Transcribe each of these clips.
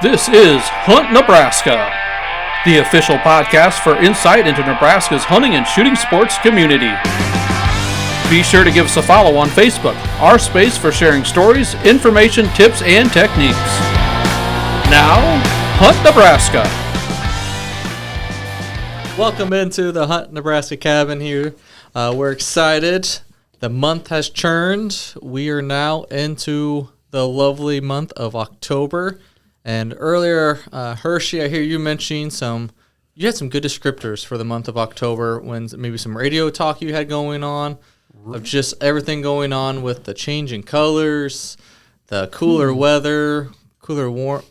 This is Hunt Nebraska, the official podcast for insight into Nebraska's hunting and shooting sports community. Be sure to give us a follow on Facebook, our space for sharing stories, information, tips, and techniques. Now, Hunt Nebraska. Welcome into the Hunt Nebraska cabin here. We're excited. The month has churned. We are now into the lovely month of October. And earlier, Hershy, I hear you mentioning you had some good descriptors for the month of October, when maybe some radio talk you had going on, of just everything going on with the change in colors, the cooler weather, the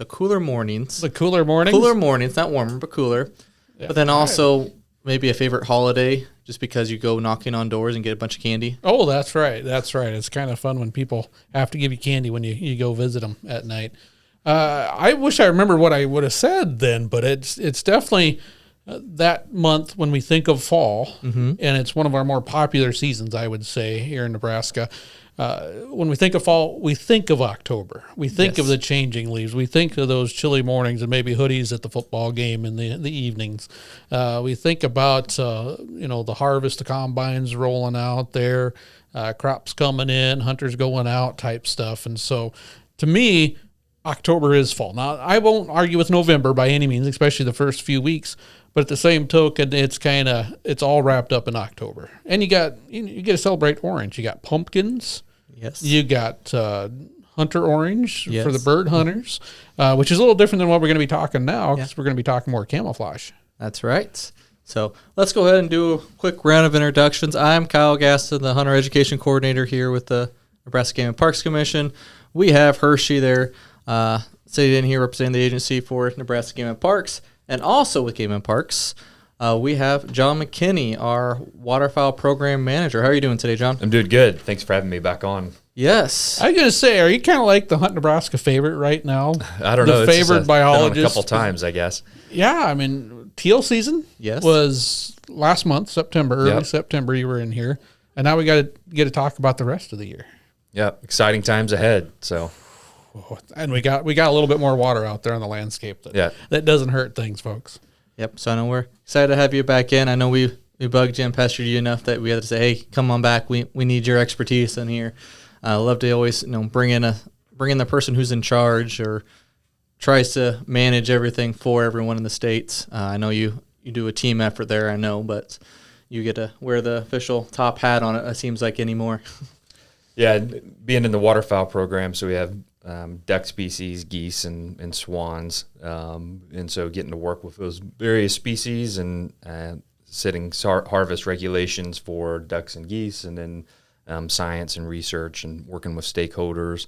cooler mornings. The cooler mornings? Cooler mornings, not warmer, but cooler. Yeah, but then also maybe a favorite holiday, just because you go knocking on doors and get a bunch of candy. Oh, that's right. That's right. It's kind of fun when people have to give you candy when you go visit them at night. I wish I remember what I would have said then, but it's definitely that month when we think of fall, and it's one of our more popular seasons, I would say, here in Nebraska. When we think of fall, we think of October. We think of the changing leaves. We think of those chilly mornings and maybe hoodies at the football game in the evenings. We think about the harvest, the combines rolling out there, crops coming in, hunters going out type stuff. And so, to me, October is fall. Now, I won't argue with November by any means, especially the first few weeks. But at the same token, it's all wrapped up in October. And you get to celebrate orange. You got pumpkins. Yes. You got hunter orange for the bird hunters, which is a little different than what we're going to be talking now, because we're going to be talking more camouflage. That's right. So let's go ahead and do a quick round of introductions. I'm Kyle Gaston, the Hunter Education Coordinator here with the Nebraska Game and Parks Commission. We have Hershy there, sitting in here representing the agency for Nebraska Game and Parks. And also with Game and Parks, we have John McKinney, our Waterfowl Program Manager. How are you doing today, John? I'm doing good. Thanks for having me back on. Yes. I was going to say, are you kind of like the Hunt Nebraska favorite right now? I don't know. The favored biologist. Been on a couple times, I guess. Yeah, I mean, teal season was last month, September, early September you were in here. And now we got to get to talk about the rest of the year. Yep, exciting times ahead, so... And we got a little bit more water out there on the landscape that doesn't hurt things, folks. Yep. So I know we're excited to have you back in. I know we bugged you and pestered you enough that we had to say, hey, come on back. We need your expertise in here. I love to always bring in the person who's in charge or tries to manage everything for everyone in the states. I know you do a team effort there. I know, but you get to wear the official top hat on it. It seems like anymore. Yeah, being in the waterfowl program, so we have duck species, geese, and swans, and so getting to work with those various species and setting harvest regulations for ducks and geese, and then science and research and working with stakeholders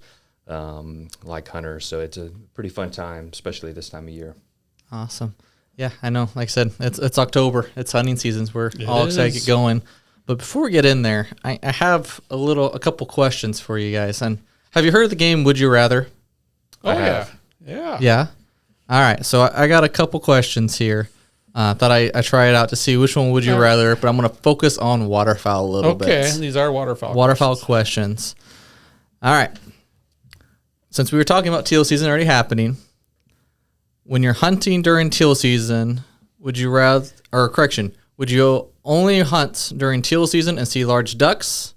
like hunters. So it's a pretty fun time, especially this time of year. Awesome. Yeah, I know. Like I said, it's October. It's hunting seasons. We're all excited to get going. But before we get in there, I have a couple questions for you guys. And have you heard of the game Would You Rather? Oh, yeah. Yeah? All right. So I got a couple questions here. Thought I try it out to see which one would you rather, but I'm going to focus on waterfowl a little bit. Okay, these are waterfowl questions. All right. Since we were talking about teal season already happening, when you're hunting during teal season, would you only hunt during teal season and see large ducks?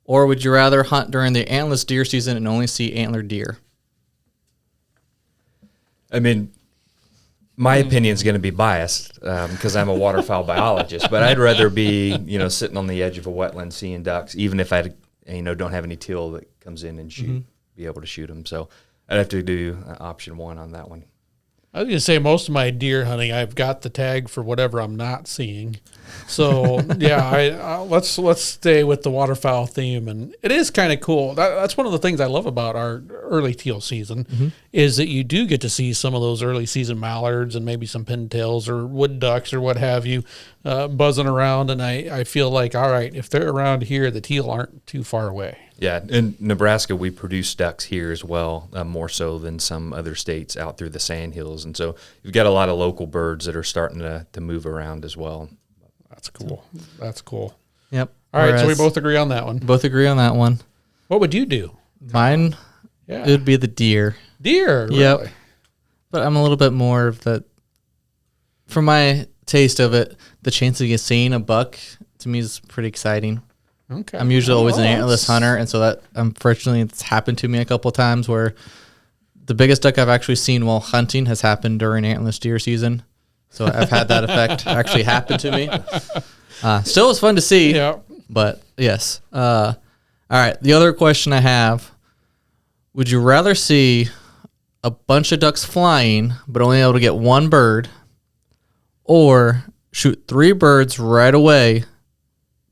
Or would you rather hunt during the antlerless deer season and only see antlered deer? I mean, my opinion's going to be biased because I'm a waterfowl biologist, but I'd rather be, sitting on the edge of a wetland seeing ducks, even if I, don't have any teal that comes in and be able to shoot them. So I'd have to do option one on that one. I was going to say most of my deer hunting, I've got the tag for whatever I'm not seeing. So, let's stay with the waterfowl theme. And it is kind of cool. That's one of the things I love about our early teal season is that you do get to see some of those early season mallards and maybe some pintails or wood ducks or what have you buzzing around. And I feel like, all right, if they're around here, the teal aren't too far away. Yeah, in Nebraska, we produce ducks here as well, more so than some other states out through the sandhills. And so you've got a lot of local birds that are starting to move around as well. That's cool. Yep. All right, so we both agree on that one. Both agree on that one. What would you do? Mine, it would be the deer. Deer. Yep. Really? But I'm a little bit more of the, from my taste of it, the chance of seeing a buck to me is pretty exciting. Okay. I'm usually always an antlerless hunter, and so that unfortunately it's happened to me a couple of times where the biggest duck I've actually seen while hunting has happened during antlerless deer season. So I've had that effect actually happen to me. Still, it's fun to see. Yeah. But yes. All right. The other question I have: would you rather see a bunch of ducks flying but only able to get one bird, or shoot 3 birds right away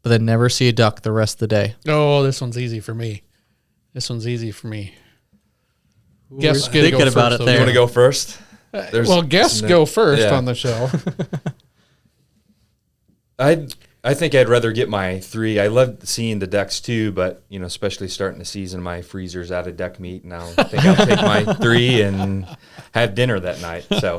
but then never see a duck the rest of the day? Oh, this one's easy for me. Guess We're thinking about it though. there. You want to go first? Well, guests go first on the show. I think I'd rather get my 3. I love seeing the ducks too, but especially starting the season, my freezer's out of duck meat, and I think I'll take my 3 and have dinner that night. So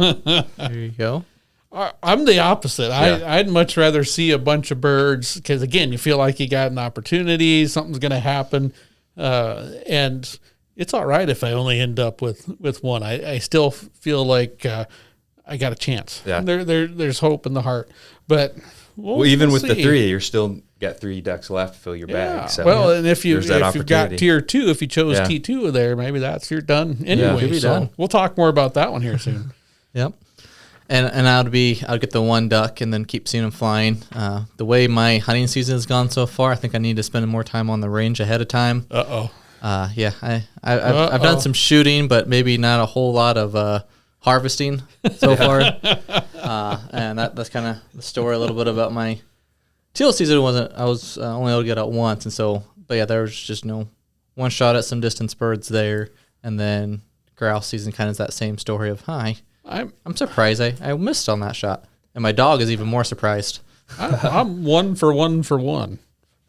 There you go. I'm the opposite. Yeah. I'd much rather see a bunch of birds because, again, you feel like you got an opportunity, something's going to happen, and it's all right if I only end up with one. I still feel like I got a chance. Yeah. There's hope in the heart, but well, even we'll with the see. 3, you're still got 3 ducks left to fill your bag. So well, and if there's that you've got opportunity. tier 2, if you chose Yeah. T2 there, maybe you're done anyway. Could be so done. we'll talk more about that one here soon. Yep. And I'd get the one duck and then keep seeing them flying. The way my hunting season has gone so far, I think I need to spend more time on the range ahead of time. Yeah, I've done some shooting, but maybe not a whole lot of harvesting so far. And that's kind of the story a little bit about my teal season. I was only able to get out once, and so, but yeah, there was just no one shot at some distance birds there, and then grouse season kind of is that same story of I'm surprised I missed on that shot, and my dog is even more surprised. I'm 1 for 1 for 1. I don't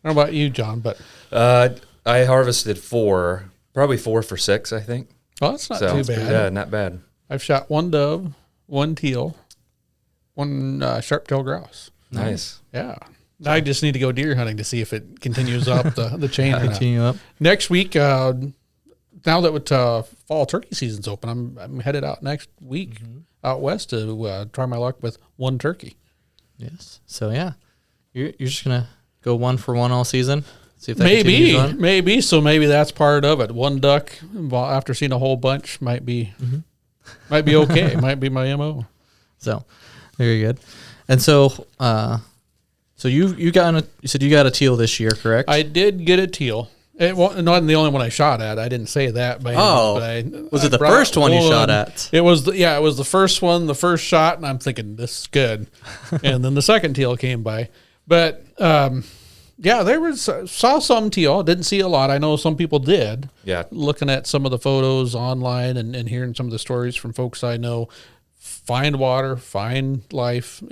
know about you, John, but I harvested 4, probably 4 for 6, I think. well, that's not So too bad. yeah, not bad. I've shot 1 dove, 1 teal, 1 sharp-tailed grouse. Nice. Yeah. I just need to go deer hunting to see if it continues up the chain or not. Continue up. Next week, now that fall turkey season's open, I'm headed out next week out west to try my luck with 1 turkey. Yes. So yeah, you're just gonna go 1 for 1 all season. See if that continues on? Maybe. So maybe that's part of it. 1 duck after seeing a whole bunch might be okay. Might be my MO. So very good. And so so you said you got a teal this year, correct? I did get a teal. It wasn't the only one I shot at. I didn't say that. By was it the first one you shot at? It was it was the first one, the first shot, and I'm thinking this is good. And then the second teal came by, but there saw some teal. Didn't see a lot. I know some people did. Yeah. Looking at some of the photos online and hearing some of the stories from folks I know, find water, find life.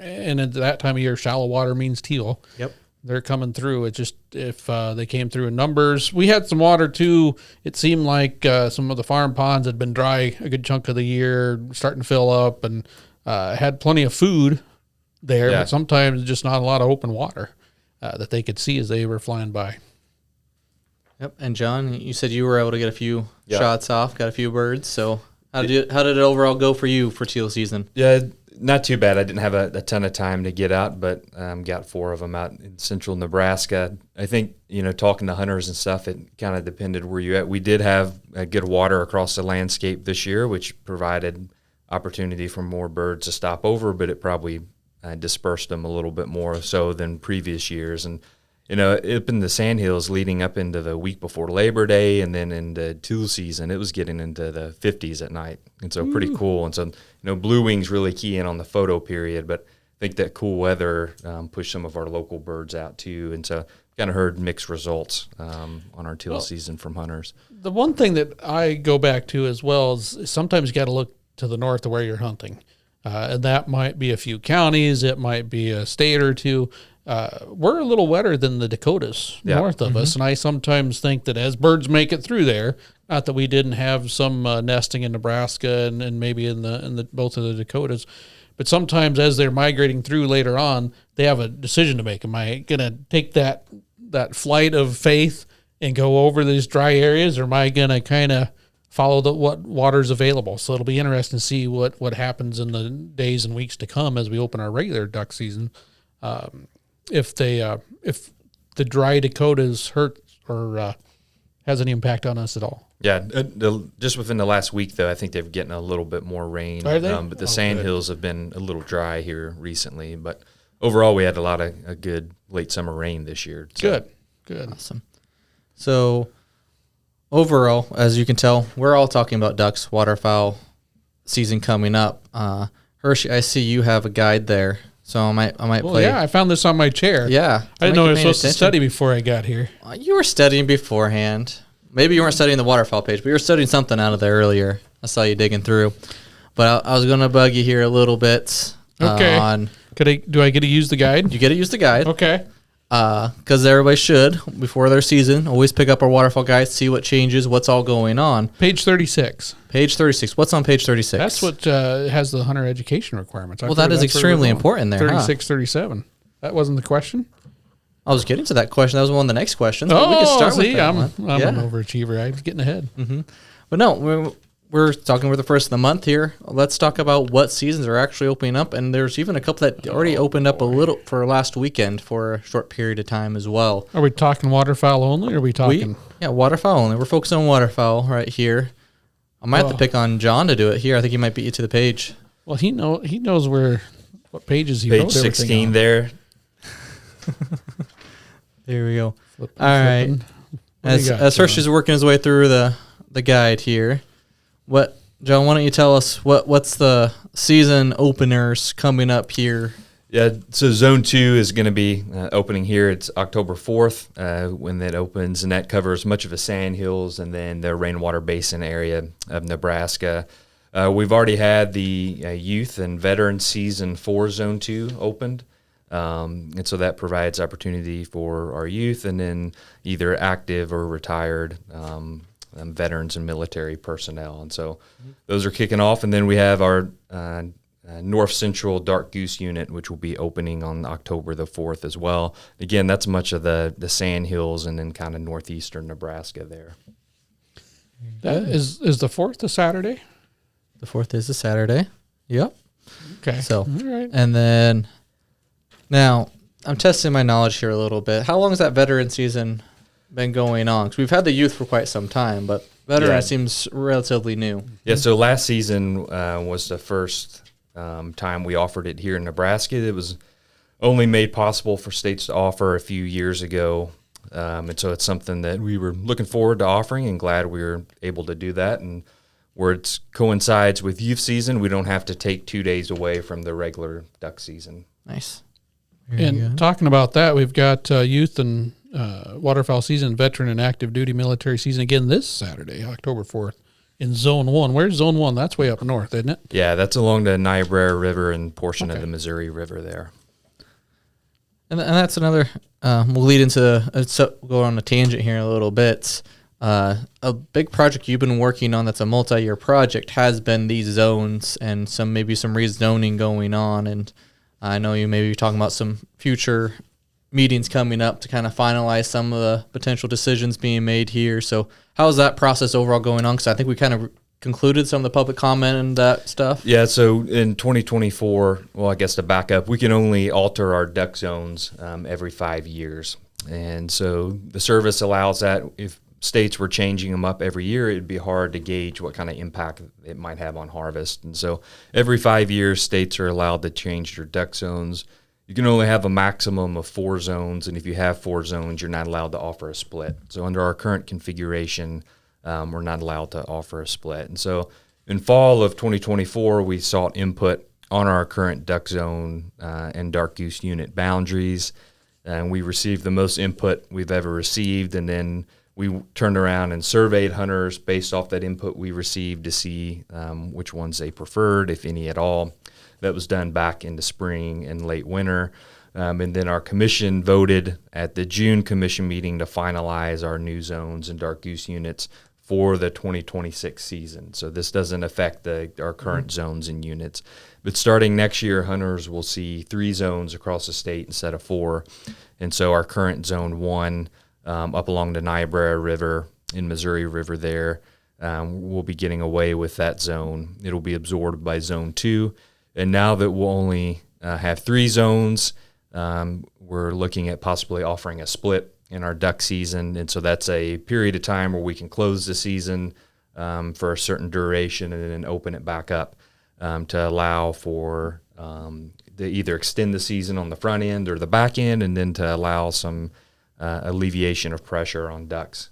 And at that time of year, shallow water means teal. Yep. They're coming through. It's just if they came through in numbers. We had some water too. It seemed like some of the farm ponds had been dry a good chunk of the year, starting to fill up, and had plenty of food there, but sometimes just not a lot of open water that they could see as they were flying by. Yep. And John, you said you were able to get a few shots off, got a few birds. So how did it overall go for you for teal season? Yeah, not too bad. I didn't have a ton of time to get out, but got 4 of them out in central Nebraska. I think, talking to hunters and stuff, it kind of depended where you're at. We did have good water across the landscape this year, which provided opportunity for more birds to stop over, but it probably dispersed them a little bit more so than previous years. And, up in the sandhills leading up into the week before Labor Day and then into teal season, it was getting into the 50s at night. And so pretty cool. And so, blue wings really key in on the photo period, but I think that cool weather pushed some of our local birds out too. And so kind of heard mixed results on our teal season from hunters. The one thing that I go back to as well is sometimes you got to look to the north of where you're hunting. And that might be a few counties. It might be a state or two. We're a little wetter than the Dakotas north of us. And I sometimes think that as birds make it through there, not that we didn't have some nesting in Nebraska and maybe in the both of the Dakotas, but sometimes as they're migrating through later on, they have a decision to make. Am I going to take that flight of faith and go over these dry areas, or am I going to kind of follow what water's available. So it'll be interesting to see what happens in the days and weeks to come as we open our regular duck season. If the dry Dakotas hurt or has any impact on us at all. Yeah, just within the last week, though, I think they're getting a little bit more rain. Are they? But the sandhills have been a little dry here recently. But overall, we had a lot of a good late summer rain this year. So. Good. Awesome. So overall, as you can tell, we're all talking about ducks, waterfowl season coming up. Hershey, I see you have a guide there. So I might play. Yeah, I found this on my chair. Yeah. I didn't know I was supposed to study before I got here. You were studying beforehand. Maybe you weren't studying the waterfowl page, but you were studying something out of there earlier. I saw you digging through. But I was going to bug you here a little bit. Okay. Do I get to use the guide? You get to use the guide. Okay. Because everybody should, before their season, always pick up our waterfowl guide, see what changes, what's all going on. Page 36. Page 36. What's on page 36? That's what has the hunter education requirements. Well, that is extremely important there, 36, 37. That wasn't the question? I was getting to that question. That was one of the next questions. Oh, we can start see, with that I'm one. an overachiever. I was getting ahead. Mm-hmm. But no, we're talking with the first of the month here. Let's talk about what seasons are actually opening up. And there's even a couple that already opened up a little for last weekend for a short period of time as well. Are we talking waterfowl only, or are we talking? Waterfowl only. We're focusing on waterfowl right here. I might have to pick on John to do it here. I think he might beat you to the page. Well, he knows what pages he wrote Page 16 there. There we go. Flipping. All right. As Hershey's working his way through the guide here, John, why don't you tell us what's the season openers coming up here? Yeah, so Zone 2 is going to be opening here. It's October 4th when that opens, and that covers much of the sandhills and then the rainwater basin area of Nebraska. We've already had the youth and veteran season for Zone 2 opened. And so that provides opportunity for our youth and then either active or retired veterans and military personnel. And so those are kicking off. And then we have our North Central Dark Goose unit, which will be opening on October the 4th as well. Again, that's much of the sandhills and then kind of northeastern Nebraska there. That is the 4th a Saturday? The 4th is a Saturday. Yep. Okay. So, all right. And then now I'm testing my knowledge here a little bit. How long has that veteran season been going on? Because we've had the youth for quite some time, but veteran seems relatively new. Yeah, so last season was the first time we offered it here in Nebraska. It was only made possible for states to offer a few years ago. And so it's something that we were looking forward to offering and glad we were able to do that. And where it coincides with youth season, we don't have to take 2 days away from the regular duck season. Nice. And talking about that, we've got youth and waterfowl season, veteran and active duty military season again this Saturday, October 4th, in Zone 1. Where's Zone 1? That's way up north, isn't it? Yeah, that's along the Niobrara River and portion of the Missouri River there. And that's another, we'll lead into, go on a tangent here in a little bit. A big project you've been working on that's a multi-year project has been these zones and maybe some rezoning going on. And I know you may be talking about some future meetings coming up to kind of finalize some of the potential decisions being made here. So how's that process overall going on? Because I think we kind of concluded some of the public comment and that stuff. Yeah, so in 2024, well, I guess to back up, we can only alter our duck zones every 5 years. And so the service allows that. If states were changing them up every year, it'd be hard to gauge what kind of impact it might have on harvest. And so every 5 years, states are allowed to change their duck zones. You can only have a maximum of 4 zones, and if you have 4 zones, you're not allowed to offer a split. So under our current configuration, we're not allowed to offer a split. And so in fall of 2024, we sought input on our current duck zone and dark goose unit boundaries, and we received the most input we've ever received, and then we turned around and surveyed hunters based off that input we received to see which ones they preferred, if any at all. That was done back in the spring and late winter. And then our commission voted at the June commission meeting to finalize our new zones and dark goose units for the 2026 season. So this doesn't affect our current zones and units. But starting next year, hunters will see 3 zones across the state instead of 4. And so our current zone 1 up along the Niobrara River in Missouri River there we'll be getting away with that zone. It'll be absorbed by Zone 2. And now that we'll only have 3 zones, we're looking at possibly offering a split in our duck season. And so that's a period of time where we can close the season for a certain duration and then open it back up to allow for to either extend the season on the front end or the back end, and then to allow some alleviation of pressure on ducks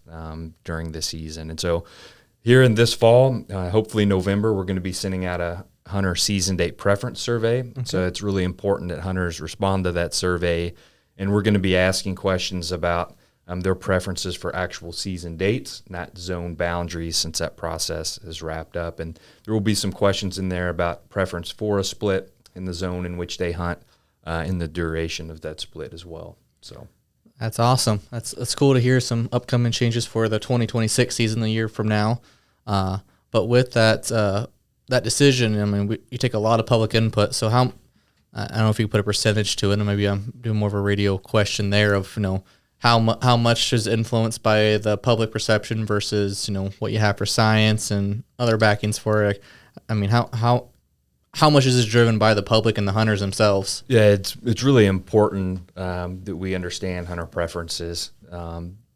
during the season. And so here in this fall, hopefully November, we're going to be sending out a hunter season date preference survey. Okay. So it's really important that hunters respond to that survey, and we're going to be asking questions about their preferences for actual season dates, not zone boundaries, since that process is wrapped up. And there will be some questions in there about preference for a split in the zone in which they hunt, in the duration of that split as well. So that's awesome. That's cool to hear some upcoming changes for the 2026 season, the year from now. But with that that decision, I mean, you take a lot of public input. So how, I don't know if you could put a percentage to it, and maybe I'm doing more of a radio question there of, how much is influenced by the public perception versus, what you have for science and other backings for it. I mean, how much is this driven by the public and the hunters themselves? Yeah, it's really important that we understand hunter preferences.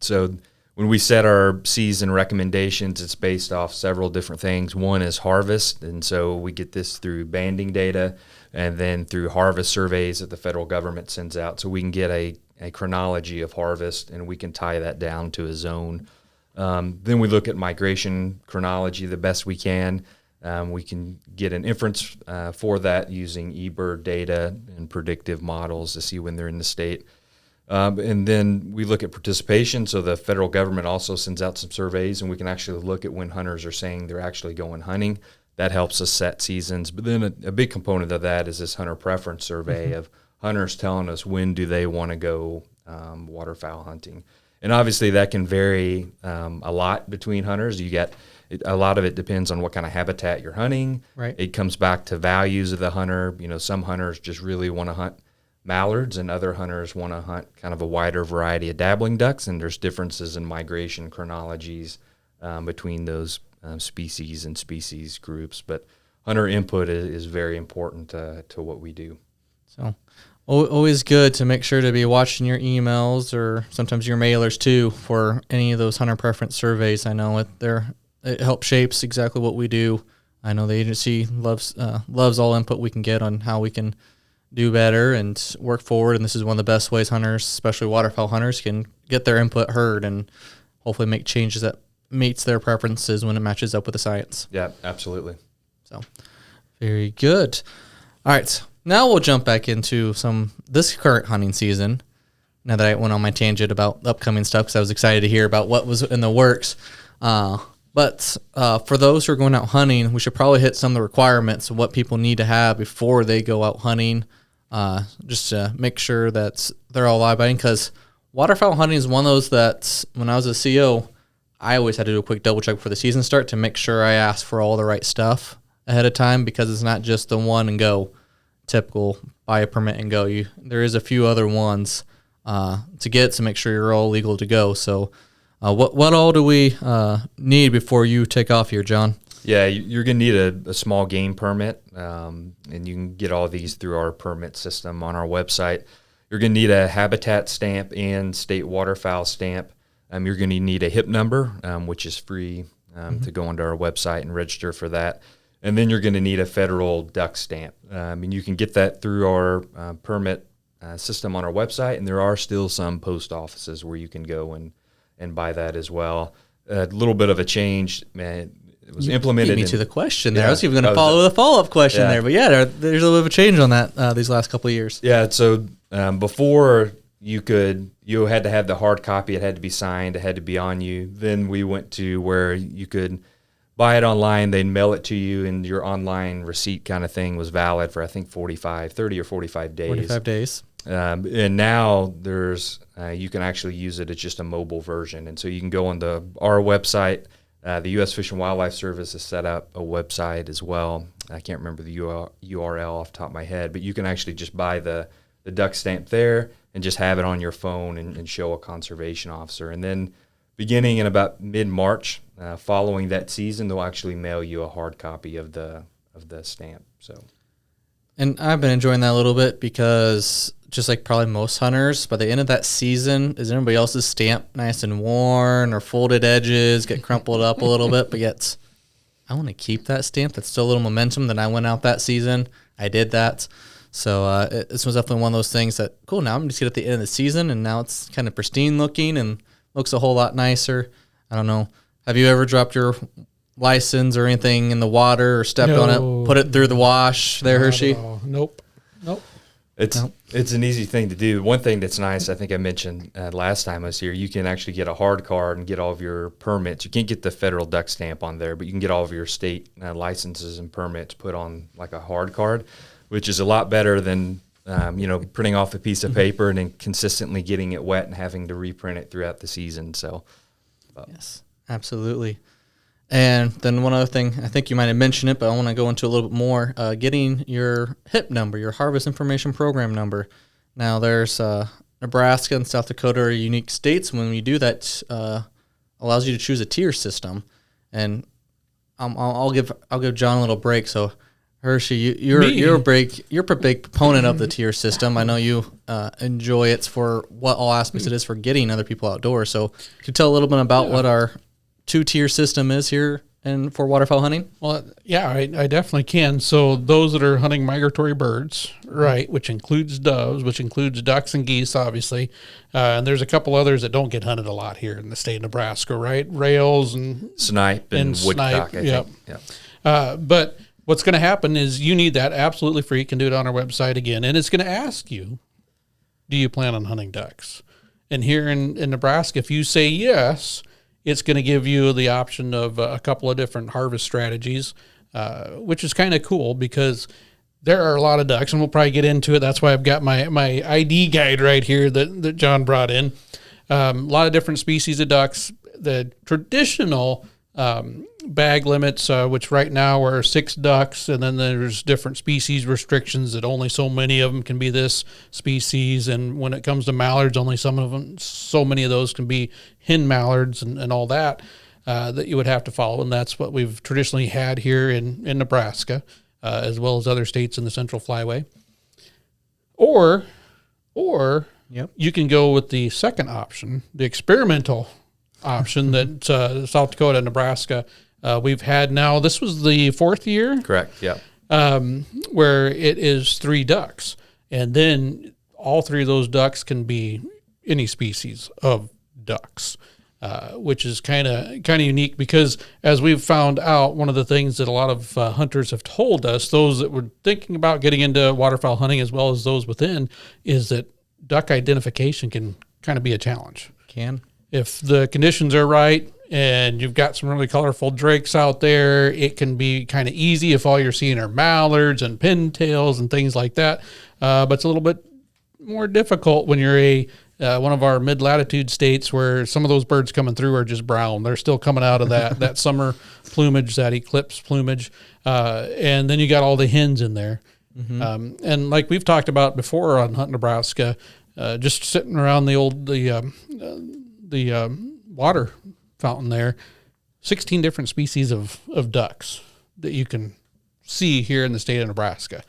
So when we set our season recommendations, it's based off several different things. One is harvest, and so we get this through banding data and then through harvest surveys that the federal government sends out. So we can get a chronology of harvest, and we can tie that down to a zone. Then we look at migration chronology the best we can. We can get an inference for that using eBird data and predictive models to see when they're in the state. And then we look at participation. So the federal government also sends out some surveys, and we can actually look at when hunters are saying they're actually going hunting. That helps us set seasons. But then a big component of that is this hunter preference survey of hunters telling us when do they want to go waterfowl hunting. And obviously that can vary a lot between hunters. A lot of it depends on what kind of habitat you're hunting. Right. It comes back to values of the hunter. Some hunters just really want to hunt mallards, and other hunters want to hunt kind of a wider variety of dabbling ducks, and there's differences in migration chronologies between those species and species groups. But hunter input is very important to what we do. So always good to make sure to be watching your emails or sometimes your mailers too for any of those hunter preference surveys. I know it helps shapes exactly what we do. I know the agency loves all input we can get on how we can do better and work forward. And this is one of the best ways hunters, especially waterfowl hunters, can get their input heard and hopefully make changes that meets their preferences when it matches up with the science. Yeah, absolutely. So very good. All right. Now we'll jump back into this current hunting season. Now that I went on my tangent about upcoming stuff, because I was excited to hear about what was in the works. But for those who are going out hunting, we should probably hit some of the requirements of what people need to have before they go out hunting, just to make sure that they're all law-abiding. Because waterfowl hunting is one of those that when I was a CO, I always had to do a quick double check before the season start to make sure I asked for all the right stuff ahead of time, because it's not just the one and go. Typical buy a permit and go. There is a few other ones to get to make sure you're all legal to go. So what all do we need before you take off here, John? Yeah, you're going to need a small game permit, and you can get all these through our permit system on our website. You're going to need a habitat stamp and state waterfowl stamp. You're going to need a HIP number, which is free to go onto our website and register for that. And then you're going to need a federal duck stamp. And you can get that through our permit system on our website, and there are still some post offices where you can go and buy that as well. A little bit of a change, man. It was implemented. Beat me to the question there. Yeah, I was even going to follow with a follow-up question there. But yeah, there's a little bit of a change on that these last couple of years. Yeah, so before you had to have the hard copy. It had to be signed. It had to be on you. Then we went to where you could buy it online, they'd mail it to you, and your online receipt kind of thing was valid for, I think, 30 or 45 days. 45 days. And now there's you can actually use it as just a mobile version. And so you can go on our website. The U.S. Fish and Wildlife Service has set up a website as well. I can't remember the URL off the top of my head, but you can actually just buy the duck stamp there and just have it on your phone and show a conservation officer. And then beginning in about mid-March, following that season, they'll actually mail you a hard copy of the stamp. So, And I've been enjoying that a little bit because just like probably most hunters, by the end of that season, is everybody else's stamp nice and worn or folded edges, get crumpled up a little bit, but yet I want to keep that stamp. That's still a little momentum that I went out that season. I did that. So this was definitely one of those things that, cool, now I'm just get at the end of the season, and now it's kind of pristine looking and looks a whole lot nicer. I don't know. Have you ever dropped your license or anything in the water or stepped on it, put it through the wash there, Hershey? Nope. It's an easy thing to do. One thing that's nice, I think I mentioned last time I was here, you can actually get a hard card and get all of your permits. You can't get the federal duck stamp on there, but you can get all of your state licenses and permits put on like a hard card, which is a lot better than printing off a piece of paper and then consistently getting it wet and having to reprint it throughout the season. So, yes, absolutely. And then one other thing, I think you might have mentioned it, but I want to go into a little bit more, getting your HIP number, your Harvest Information Program number. Now, there's Nebraska and South Dakota are unique states. When you do that, allows you to choose a tier system. And I'll give John a little break. So, Hershey, you're a big proponent of the tier system. I know you enjoy it for what all aspects it is for getting other people outdoors. So, could you tell a little bit about what our two-tier system is here and for waterfowl hunting? Well, yeah, I definitely can. So those that are hunting migratory birds, right, which includes doves, which includes ducks and geese, obviously. And there's a couple others that don't get hunted a lot here in the state of Nebraska, right? Rails and snipe and woodcock, snipe, I think. Yep. But what's going to happen is you need that absolutely free. You can do it on our website again. And it's going to ask you, do you plan on hunting ducks? And here in Nebraska, if you say yes, it's going to give you the option of a couple of different harvest strategies, which is kind of cool because there are a lot of ducks, and we'll probably get into it. That's why I've got my ID guide right here that John brought in. A lot of different species of ducks. The traditional bag limits, which right now are 6 ducks, and then there's different species restrictions that only so many of them can be this species. And when it comes to mallards, only so many of those can be hen mallards and all that that you would have to follow. And that's what we've traditionally had here in Nebraska, as well as other states in the Central Flyway. Or Yep. you can go with the second option, the experimental option that South Dakota and Nebraska we've had now. This was the 4th year. Correct, yeah. Where it is 3 ducks. And then all 3 of those ducks can be any species of ducks, which is kind of unique because, as we've found out, one of the things that a lot of hunters have told us, those that were thinking about getting into waterfowl hunting as well as those within, is that duck identification can kind of be a challenge. If the conditions are right and you've got some really colorful drakes out there, it can be kind of easy if all you're seeing are mallards and pintails and things like that. But it's a little bit more difficult when you're one of our mid-latitude states where some of those birds coming through are just brown. They're still coming out of that summer plumage, that eclipse plumage. And then you got all the hens in there. Mm-hmm. And like we've talked about before on Hunt Nebraska, just sitting around the water fountain there, 16 different species of ducks that you can see here in the state of Nebraska.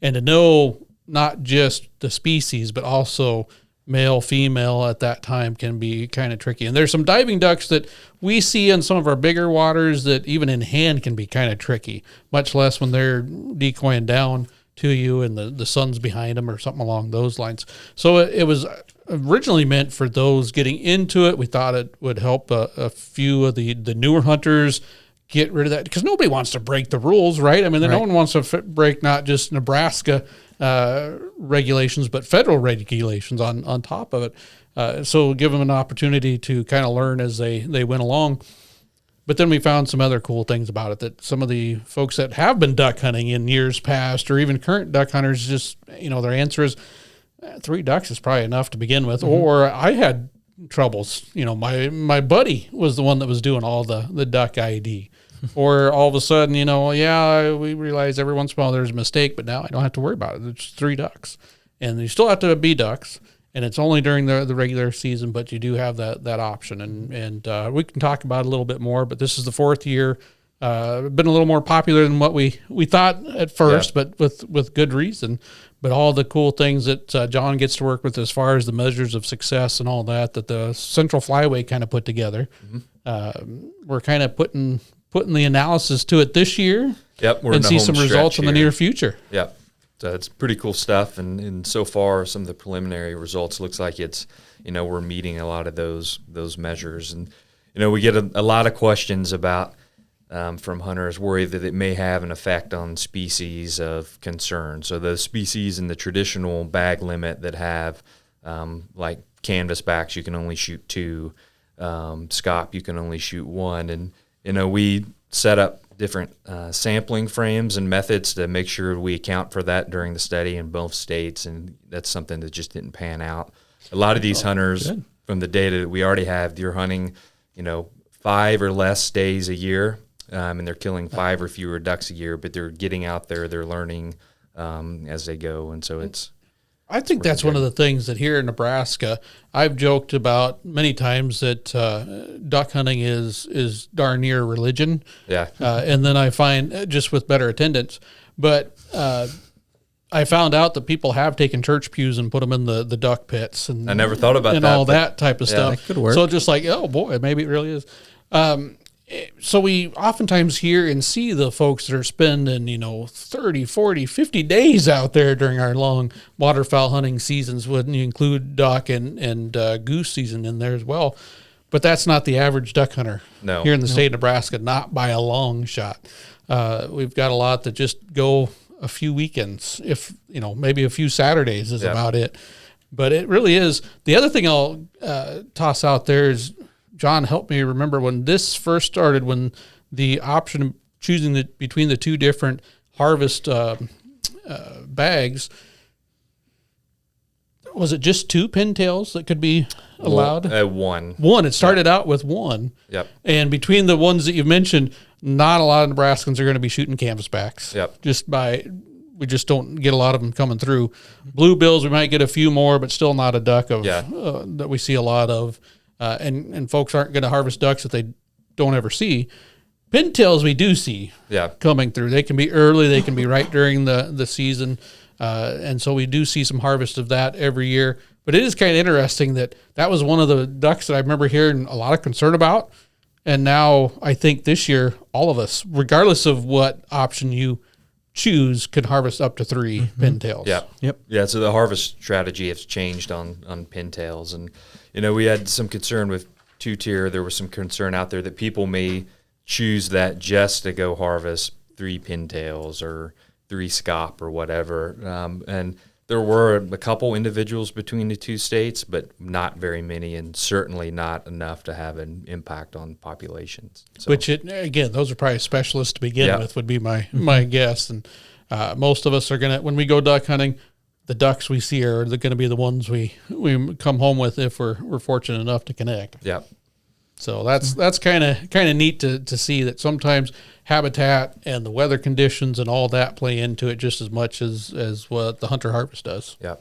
And to know not just the species, but also male, female at that time can be kind of tricky. And there's some diving ducks that we see in some of our bigger waters that even in hand can be kind of tricky, much less when they're decoying down to you and the sun's behind them or something along those lines. So it was originally meant for those getting into it. We thought it would help a few of the newer hunters get rid of that, because nobody wants to break the rules, right? I mean, no one wants to break not just Nebraska regulations, but federal regulations on top of it. So give them an opportunity to kind of learn as they went along. But then we found some other cool things about it, that some of the folks that have been duck hunting in years past, or even current duck hunters, just, their answer is 3 ducks is probably enough to begin with. Mm-hmm. Or I had troubles. My buddy was the one that was doing all the duck ID. Or all of a sudden, we realize every once in a while there's a mistake, but now I don't have to worry about it. It's 3 ducks. And you still have to be ducks. and it's only during the regular season, but you do have that option. And we can talk about it a little bit more, but this is the 4th year. Been a little more popular than what we thought at first, but with good reason. But all the cool things that John gets to work with as far as the measures of success and all that the Central Flyway kind of put together. We're kind of putting the analysis to it this year. Yep, we're and see some results in the near future. Yep. So it's pretty cool stuff, and so far some of the preliminary results looks like it's, we're meeting a lot of those measures, and we get a lot of questions about from hunters worried that it may have an effect on species of concern. So those species in the traditional bag limit that have like canvasbacks, you can only shoot 2, scop you can only shoot 1, and we set up different sampling frames and methods to make sure we account for that during the study in both states, and that's something that just didn't pan out. A lot of these hunters, from the data that we already have, they're hunting, 5 or less days a year, and they're killing 5 or fewer ducks a year, but they're getting out there, they're learning as they go, and so I think that's one of the things that here in Nebraska, I've joked about many times that duck hunting is darn near religion. Yeah. And then I find just with better attendance, but I found out that people have taken church pews and put them in the duck pits, and I never thought about and that, all that type of stuff. That could work. So just like, oh boy, maybe it really is. So we oftentimes hear and see the folks that are spending, 30, 40, 50 days out there during our long waterfowl hunting seasons, when you include duck and goose season in there as well. But that's not the average duck hunter here in the state of Nebraska, not by a long shot. We've got a lot that just go a few weekends, if, maybe a few Saturdays is about it. But it really is. The other thing I'll toss out there is, John, help me remember when this first started, when the option of choosing between the 2 different harvest bags, was it just 2 pintails that could be allowed? One. It started out with 1. Yep. And between the ones that you've mentioned, not a lot of Nebraskans are going to be shooting canvasbacks. Yep. We just don't get a lot of them coming through. Bluebills, we might get a few more, but still not a duck that we see a lot of. And folks aren't going to harvest ducks that they don't ever see. Pintails we do see coming through. They can be early. They can be right during the season. And so we do see some harvest of that every year. But it is kind of interesting that was one of the ducks that I remember hearing a lot of concern about. And now I think this year, all of us, regardless of what option you choose, can harvest up to 3 pintails. Yeah. Yep. Yeah. So the harvest strategy has changed on pintails, and we had some concern with 2-tier. There was some concern out there that people may choose that just to go harvest 3 pintails or 3 scop or whatever. And there were a couple individuals between the 2 states, but not very many, and certainly not enough to have an impact on populations. So. Which, again, those are probably specialists to begin with, would be my guess. And most of us are going to, when we go duck hunting, the ducks we see are going to be the ones we come home with if we're fortunate enough to connect. Yeah. So that's kind of neat to see that sometimes habitat and the weather conditions and all that play into it just as much as what the hunter harvest does. Yeah.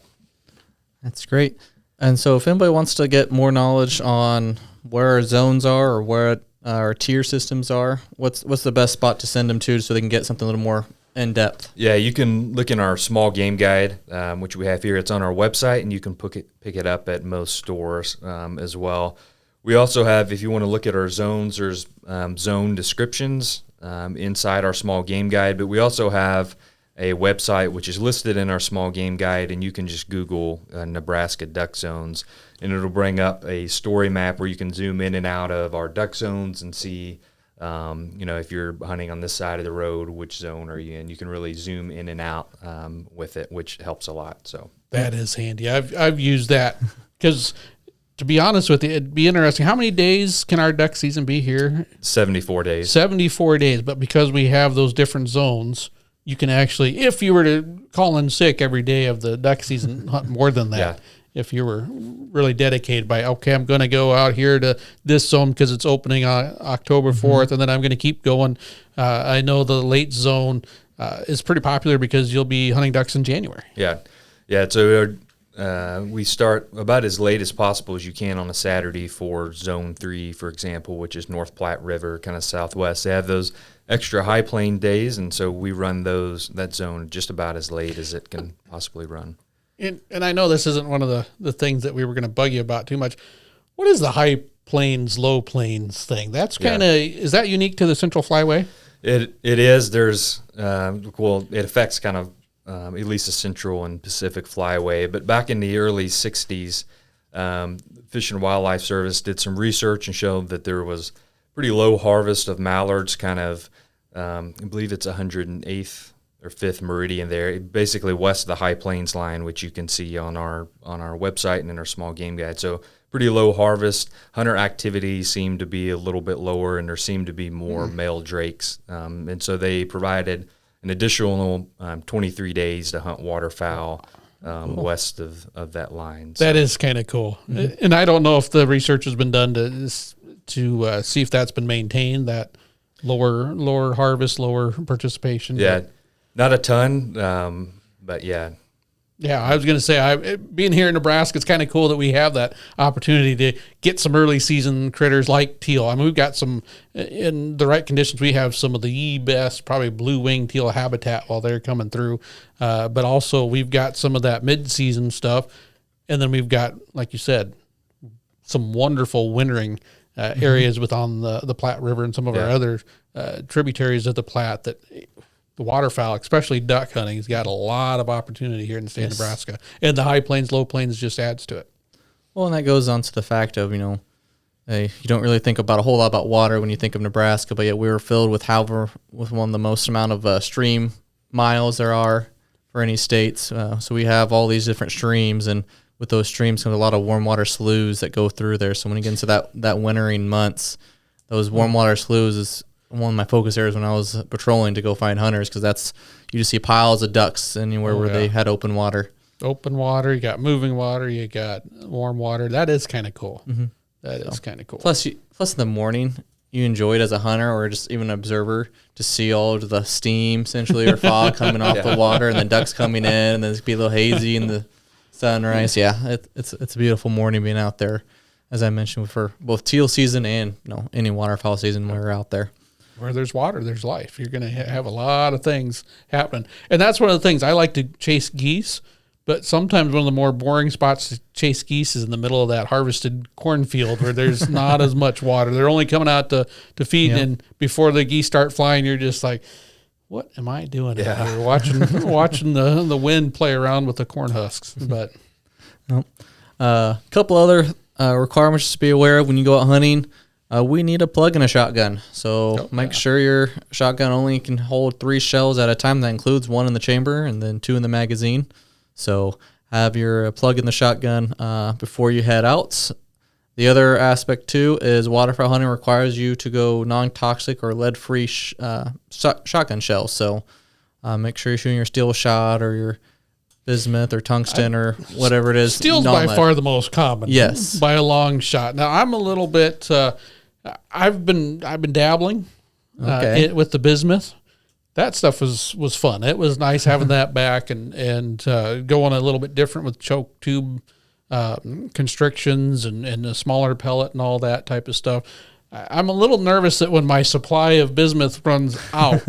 That's great. And so if anybody wants to get more knowledge on where our zones are or where our tier systems are, what's the best spot to send them to so they can get something a little more in depth? Yeah, you can look in our small game guide, which we have here. It's on our website, and you can pick it up at most stores as well. We also have, if you want to look at our zones, there's zone descriptions inside our small game guide, but we also have a website which is listed in our small game guide, and you can just Google Nebraska duck zones, and it'll bring up a story map where you can zoom in and out of our duck zones and see, if you're hunting on this side of the road, which zone are you in? You can really zoom in and out with it, which helps a lot. So that is handy. I've used that because, to be honest with you, it'd be interesting. How many days can our duck season be here? 74 days. 74 days. But because we have those different zones, you can actually, if you were to call in sick every day of the duck season, hunt more than that. Yeah. If you were really dedicated by, okay, I'm going to go out here to this zone because it's opening on October 4th, and then I'm going to keep going. I know the late zone is pretty popular because you'll be hunting ducks in January. Yeah. Yeah. So we start about as late as possible as you can on a Saturday for Zone 3, for example, which is North Platte River, kind of southwest. They have those extra high plain days, and so we run that zone just about as late as it can possibly run. And I know this isn't one of the things that we were going to bug you about too much. What is the high plains, low plains thing? That's kind of, is that unique to the Central Flyway? It is. There's, it affects kind of at least the Central and Pacific Flyway. But back in the early 60s, Fish and Wildlife Service did some research and showed that there was pretty low harvest of mallards, kind of, I believe it's 108th or 5th meridian there, basically west of the High Plains line, which you can see on our website and in our small game guide. So pretty low harvest. Hunter activity seemed to be a little bit lower, and there seemed to be more male drakes. And so they provided an additional 23 days to hunt waterfowl west of that line. So. That is kind of cool. Mm-hmm. And I don't know if the research has been done to see if that's been maintained, that lower harvest, lower participation. Yeah. Not a ton, but yeah. Yeah, I was going to say, being here in Nebraska, it's kind of cool that we have that opportunity to get some early season critters like teal. I mean, we've got some, in the right conditions, we have some of the best, probably blue-winged teal habitat while they're coming through. But also, we've got some of that mid-season stuff. And then we've got, like you said, some wonderful wintering areas within the Platte River and some of our other tributaries of the Platte that the waterfowl, especially duck hunting, has got a lot of opportunity here in the state of Nebraska. And the high plains, low plains just adds to it. Well, and that goes on to the fact of, you don't really think about a whole lot about water when you think of Nebraska, but yet we're filled with one of the most amount of stream miles there are for any states. So we have all these different streams, and with those streams comes a lot of warm water sloughs that go through there. So when you get into that wintering months, those warm water sloughs is one of my focus areas when I was patrolling to go find hunters, because you just see piles of ducks anywhere where they had open water. Open water, you got moving water, you got warm water. That is kind of cool. Mm-hmm. That is kind of cool. Plus in the morning, you enjoy it as a hunter or just even an observer to see all of the steam essentially or fog coming off the water, and the ducks coming in, and then it's be a little hazy in the sunrise. Yeah, it's a beautiful morning being out there, as I mentioned, for both teal season and any waterfowl season when we're out there. Where there's water, there's life. You're going to have a lot of things happening. And that's one of the things. I like to chase geese, but sometimes one of the more boring spots to chase geese is in the middle of that harvested cornfield where there's not as much water. They're only coming out to feed, and before the geese start flying, you're just like, what am I doing out here? Watching the wind play around with the corn husks. But a couple other requirements to be aware of when you go out hunting. We need a plug and a shotgun. So make sure your shotgun only can hold 3 shells at a time. That includes 1 in the chamber and then 2 in the magazine. So have your plug in the shotgun before you head out. The other aspect, too, is waterfowl hunting requires you to go non-toxic or lead-free shotgun shells. So make sure you're shooting your steel shot or your bismuth or tungsten or whatever it is. Steel's by far the most common. Yes. By a long shot. Now, I'm a little bit... I've been dabbling with the bismuth. That stuff was fun. It was nice having that back and going a little bit different with choke tube constrictions and a smaller pellet and all that type of stuff. I'm a little nervous that when my supply of bismuth runs out,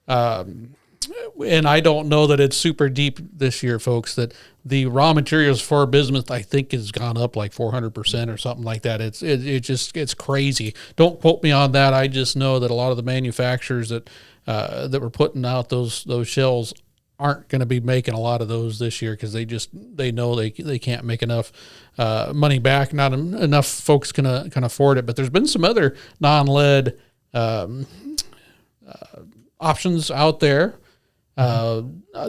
and I don't know that it's super deep this year, folks, that the raw materials for bismuth, I think, has gone up like 400% or something like that. It's crazy. Don't quote me on that. I just know that a lot of the manufacturers that were putting out those shells aren't going to be making a lot of those this year because they know they can't make enough money back. Not enough folks can afford it. But there's been some other non-lead options out there.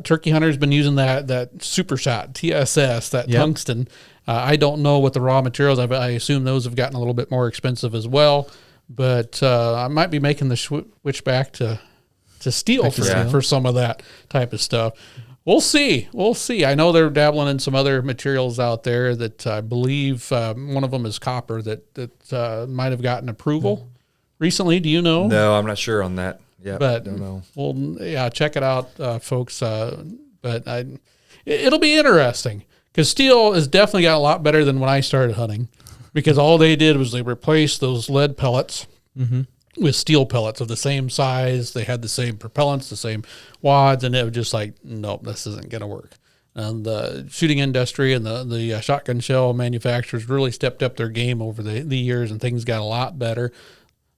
Turkey hunter's been using that super shot TSS, that tungsten. I don't know what the raw materials. I assume those have gotten a little bit more expensive as well. But I might be making the switch back to steel for some of that type of stuff. We'll see. I know they're dabbling in some other materials out there that I believe one of them is copper that might have gotten approval recently. Do you know? No, I'm not sure on that. Yeah, but don't know. Well, check it out, folks. But it'll be interesting Because steel has definitely got a lot better than when I started hunting, because all they did was they replaced those lead pellets with steel pellets of the same size. They had the same propellants, the same wads, and it was just like, nope, this isn't going to work. And the shooting industry and the shotgun shell manufacturers really stepped up their game over the years, and things got a lot better.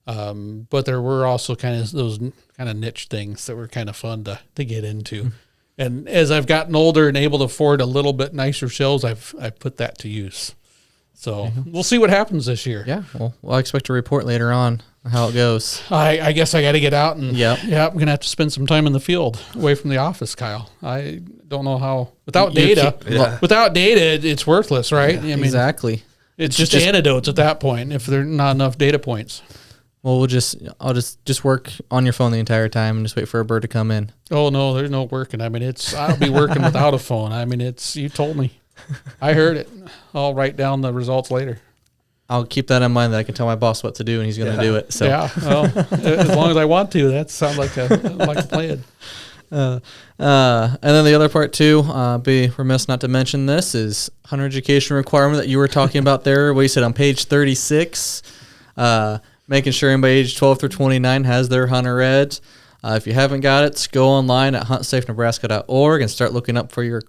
But there were also kind of those kind of niche things that were kind of fun to get into. And as I've gotten older and able to afford a little bit nicer shells, I've put that to use. So we'll see what happens this year. Yeah, well, I expect a report later on how it goes. I guess I got to get out and Yep. I'm going to have to spend some time in the field away from the office, Kyle. I don't know how, without data, it's worthless, right? Yeah, I mean, exactly. It's just anecdotes at that point if there are not enough data points. Well, I'll just work on your phone the entire time and just wait for a bird to come in. Oh no, there's no working. I mean, I'll be working without a phone. I mean, you told me. I heard it. I'll write down the results later. I'll keep that in mind that I can tell my boss what to do and he's going to do it. So yeah, well, as long as I want to. That sounds like a plan. And then the other part too, be remiss not to mention this, is hunter education requirement that you were talking about there. What you said on page 36, making sure anybody age 12 through 29 has their hunter ed. If you haven't got it, go online at huntsafenebraska.org and start looking up for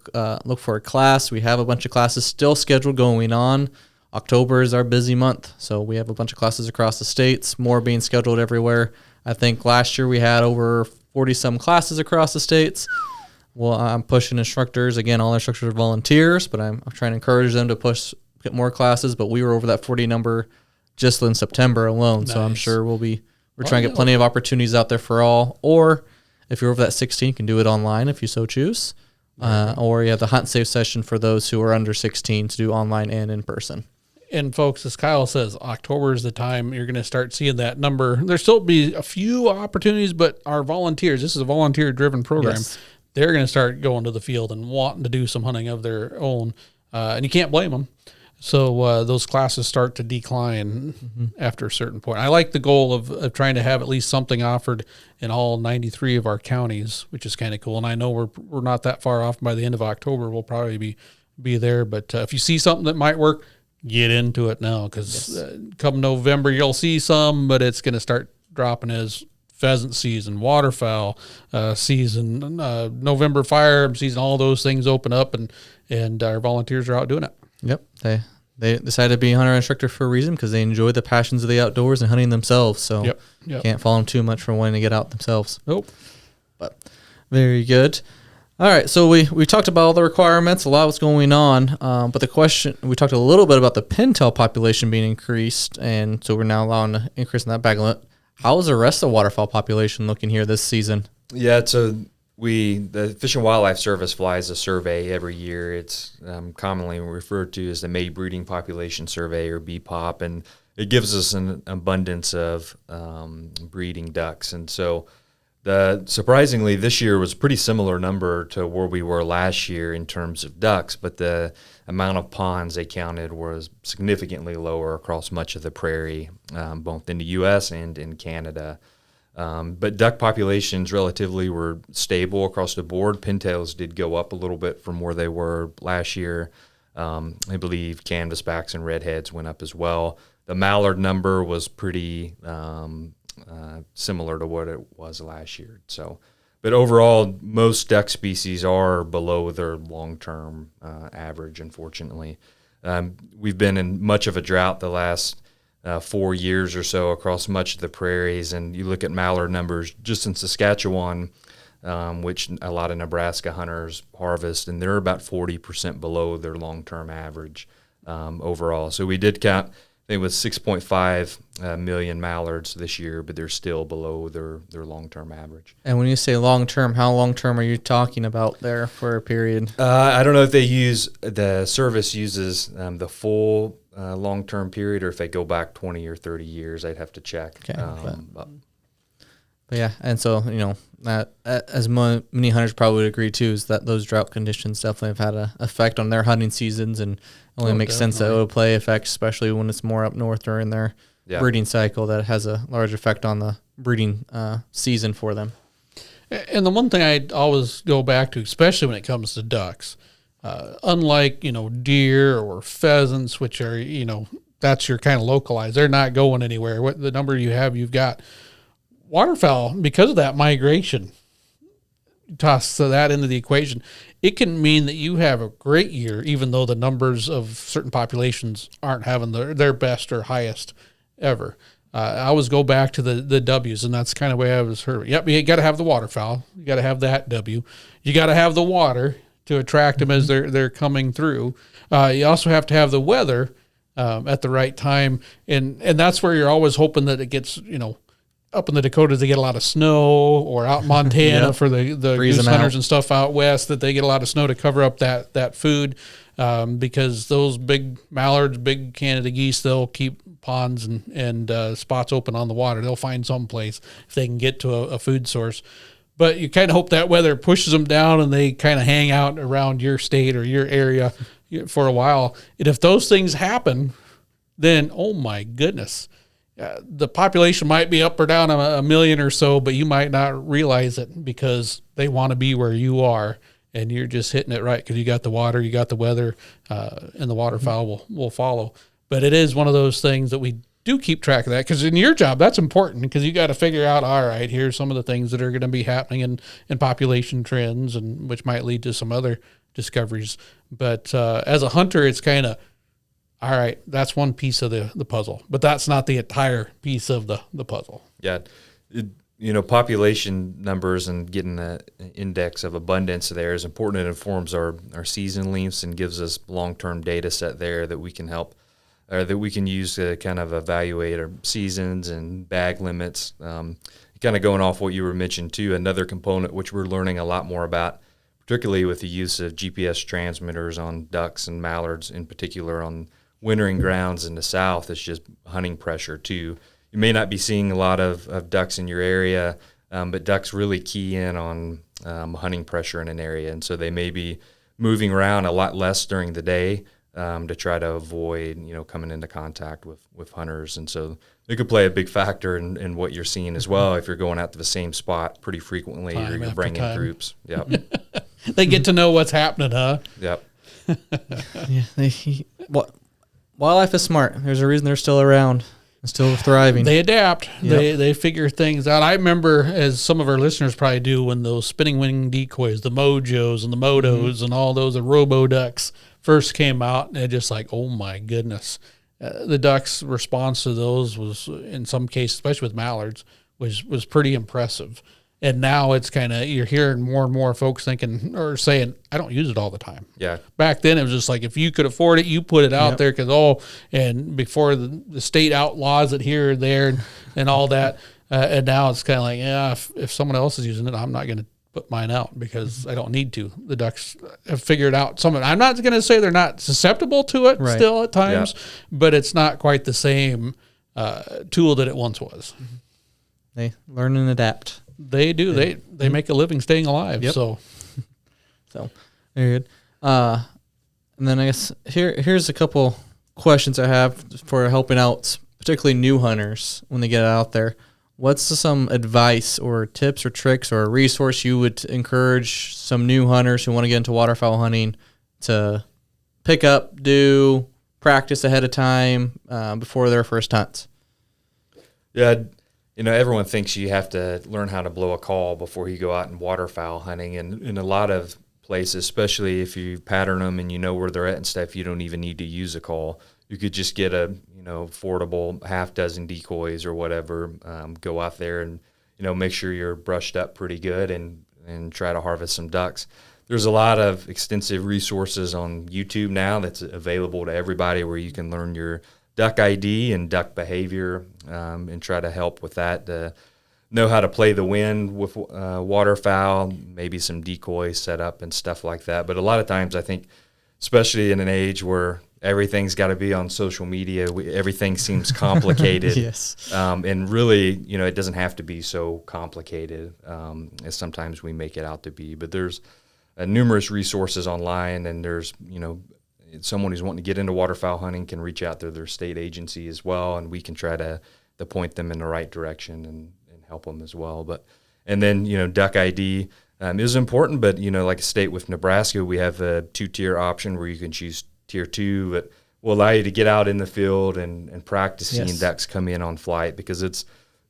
look for a class. We have a bunch of classes still scheduled going on. October is our busy month, so we have a bunch of classes across the states, more being scheduled everywhere. I think last year we had over 40-some classes across the states. Well, I'm pushing instructors. Again, all instructors are volunteers, but I'm trying to encourage them to get more classes, but we were over that 40 number just in September alone, so I'm sure we're trying to get plenty of opportunities out there for all. Or if you're over that 16, you can do it online if you so choose. Or you have the Hunt Safe session for those who are under 16 to do online and in person. And folks, as Kyle says, October is the time you're going to start seeing that number. There'll still be a few opportunities, but our volunteers, this is a volunteer-driven program, they're going to start going to the field and wanting to do some hunting of their own. And you can't blame them. So those classes start to decline after a certain point. I like the goal of trying to have at least something offered in all 93 of our counties, which is kind of cool. And I know we're not that far off. By the end of October, we'll probably be there. But if you see something that might work, get into it now, because come November, you'll see some, but it's going to start dropping as pheasant season, waterfowl season, November firearm season, all those things open up, and our volunteers are out doing it. Yep. They decided to be a hunter instructor for a reason, because they enjoy the passions of the outdoors and hunting themselves. So can't follow them too much for wanting to get out themselves. Nope. But very good. All right, so we talked about all the requirements, a lot of what's going on, but the question, we talked a little bit about the pintail population being increased, and so we're now allowing an increase in that bag limit. How is the rest of the waterfowl population looking here this season? Yeah, so the Fish and Wildlife Service flies a survey every year. It's commonly referred to as the May Breeding Population Survey, or BPOP, and it gives us an abundance of breeding ducks, and so surprisingly, this year was a pretty similar number to where we were last year in terms of ducks, but the amount of ponds they counted was significantly lower across much of the prairie, both in the U.S. and in Canada. But duck populations relatively were stable across the board. Pintails did go up a little bit from where they were last year. I believe canvasbacks and redheads went up as well. The mallard number was pretty similar to what it was last year. So, but overall, most duck species are below their long-term average, unfortunately. We've been in much of a drought the last 4 years or so across much of the prairies, and you look at mallard numbers just in Saskatchewan, which a lot of Nebraska hunters harvest, and they're about 40% below their long-term average overall. So we did count, I think it was 6.5 million mallards this year, but they're still below their long-term average. And when you say long-term, how long-term are you talking about there for a period? I don't know if the service uses the full long-term period, or if they go back 20 or 30 years. I'd have to check. Okay. But yeah, and so, that as many hunters probably would agree too, is that those drought conditions definitely have had an effect on their hunting seasons, and it only makes sense that it would play effect, especially when it's more up north during their breeding cycle, that has a large effect on the breeding season for them. And the one thing I always go back to, especially when it comes to ducks, Unlike, deer or pheasants, which are, that's your kind of localized. They're not going anywhere. What the number you've got. Waterfowl, because of that migration, toss that into the equation, it can mean that you have a great year, even though the numbers of certain populations aren't having their best or highest ever. I always go back to the W's, and that's kind of the way I was heard. Yep, you got to have the waterfowl. You got to have that W. You got to have the water to attract them as they're coming through. You also have to have the weather at the right time, and that's where you're always hoping that it gets, up in the Dakotas, they get a lot of snow, or out in Montana for the goose hunters and stuff out west, that they get a lot of snow to cover up that food, because those big mallards, big Canada geese, they'll keep ponds and spots open on the water. They'll find some place if they can get to a food source. But you kind of hope that weather pushes them down and they kind of hang out around your state or your area for a while. And if those things happen, then, oh my goodness, the population might be up or down a million or so, but you might not realize it because they want to be where you are, and you're just hitting it right because you got the water, you got the weather, and the waterfowl will follow. But it is one of those things that we do keep track of that, because in your job, that's important, because you got to figure out, all right, here's some of the things that are going to be happening in population trends, and which might lead to some other discoveries. But as a hunter, it's kind of, all right, that's one piece of the puzzle, but that's not the entire piece of the puzzle. Yeah. Population numbers and getting the index of abundance there is important. It informs our season lengths and gives us long-term data set there that we can help, or that we can use to kind of evaluate our seasons and bag limits. Kind of going off what you were mentioning too, another component which we're learning a lot more about, particularly with the use of GPS transmitters on ducks and mallards in particular on wintering grounds in the south, is just hunting pressure too. You may not be seeing a lot of ducks in your area, but ducks really key in on hunting pressure in an area, and so they may be moving around a lot less during the day to try to avoid coming into contact with hunters, and so they could play a big factor in what you're seeing as well if you're going out to the same spot pretty frequently, or you're bringing groups. Yep. They get to know what's happening, huh? Yep. Wildlife is smart. There's a reason they're still around and still thriving. They adapt. Yep. They figure things out. I remember, as some of our listeners probably do, when those spinning wing decoys, the Mojos and the Motos and all those robo ducks first came out, and they're just like, oh my goodness. The ducks' response to those was, in some cases, especially with mallards, was pretty impressive. And now it's kind of, you're hearing more and more folks thinking or saying, I don't use it all the time. Yeah. Back then it was just like, if you could afford it, you put it out there, because, and before the state outlaws it here or there and all that. And now it's kind of like, if someone else is using it, I'm not going to put mine out because I don't need to. The ducks have figured out something. I'm not going to say they're not susceptible to it still at times, but it's not quite the same tool that it once was. They learn and adapt. They do. They make a living staying alive. Yep. So very good. And then I guess here's a couple questions I have for helping out, particularly new hunters when they get out there. What's some advice or tips or tricks or a resource you would encourage some new hunters who want to get into waterfowl hunting to pick up, do, practice ahead of time before their first hunts? Yeah. Everyone thinks you have to learn how to blow a call before you go out and waterfowl hunting. And in a lot of places, especially if you pattern them and you know where they're at and stuff, you don't even need to use a call. You could just get a, affordable half dozen decoys or whatever, go out there and, make sure you're brushed up pretty good and try to harvest some ducks. There's a lot of extensive resources on YouTube now that's available to everybody where you can learn your duck ID and duck behavior, and try to help with that, to know how to play the wind with waterfowl, maybe some decoy setup and stuff like that. But a lot of times I think, especially in an age where everything's got to be on social media, everything seems complicated. Yes. And really, it doesn't have to be so complicated as sometimes we make it out to be. But there's numerous resources online, and there's, someone who's wanting to get into waterfowl hunting can reach out to their state agency as well, and we can try to point them in the right direction and help them as well. And then, duck ID, It was important, but, like a state with Nebraska, we have a 2-tier option where you can choose tier 2 that will allow you to get out in the field and practice seeing ducks come in on flight, because it's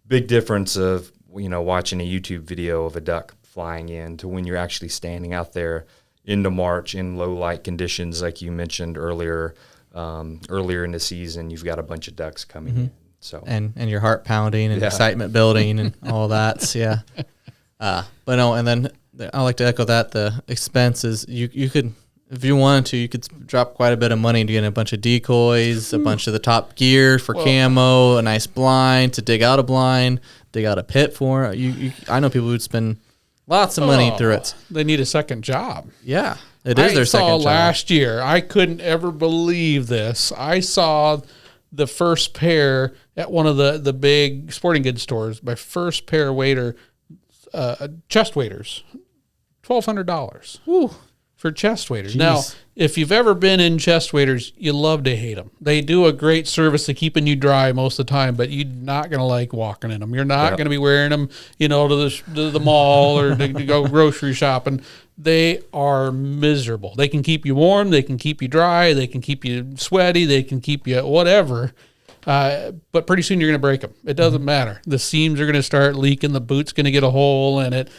big difference of, watching a YouTube video of a duck flying in to when you're actually standing out there into March in low light conditions, like you mentioned earlier. Earlier in the season, you've got a bunch of ducks coming in. So and your heart pounding and excitement building and all that. So, yeah. But no, and then I like to echo that the expenses you could, if you wanted to, you could drop quite a bit of money to get a bunch of decoys, a bunch of the top gear for camo, a nice blind to dig out a blind, dig out a pit for it. I know people who would spend lots of money through it. They need a second job. Yeah, it is their second job. I saw last year, I couldn't ever believe this. I saw the first pair at one of the big sporting goods stores, my first pair of chest waders, $1,200 for chest waders. Jeez. Now, if you've ever been in chest waders, you love to hate them. They do a great service of keeping you dry most of the time, but you're not going to like walking in them. You're not going to be wearing them, to the mall or to go grocery shopping. They are miserable. They can keep you warm. They can keep you dry. They can keep you sweaty. They can keep you whatever. But pretty soon you're going to break them. It doesn't matter. The seams are going to start leaking. The boot's going to get a hole in it.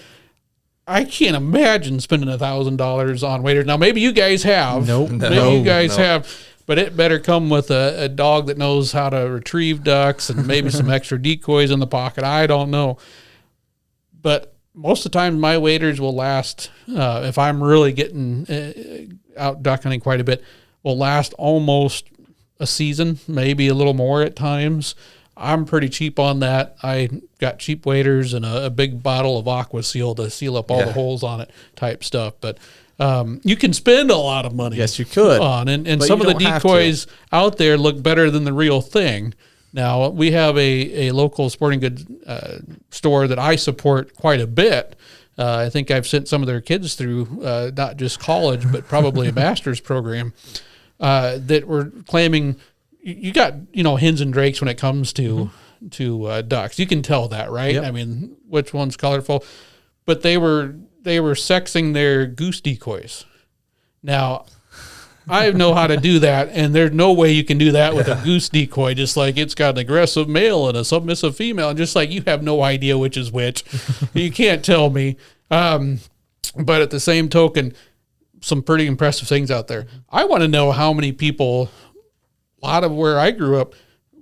I can't imagine spending $1,000 on waders. Now, maybe you guys have. Nope. Maybe you guys have. But it better come with a dog that knows how to retrieve ducks and maybe some extra decoys in the pocket. I don't know. But most of the time, my waders will last, if I'm really getting out duck hunting quite a bit, will last almost a season, maybe a little more at times. I'm pretty cheap on that. I got cheap waders and a big bottle of Aqua Seal to seal up all the holes on it type stuff. But you can spend a lot of money. Yes, you could. And some of the decoys out there look better than the real thing. Now, we have a local sporting goods store that I support quite a bit. I think I've sent some of their kids through not just college, but probably a master's program that were claiming you got, hens and drakes when it comes to ducks. You can tell that, right? Yep. I mean, which one's colorful? But they were sexing their goose decoys. Now, I know how to do that, and there's no way you can do that with a goose decoy, just like it's got an aggressive male and a submissive female, and just like you have no idea which is which. You can't tell me. But at the same token, some pretty impressive things out there. I want to know how many people, a lot of where I grew up,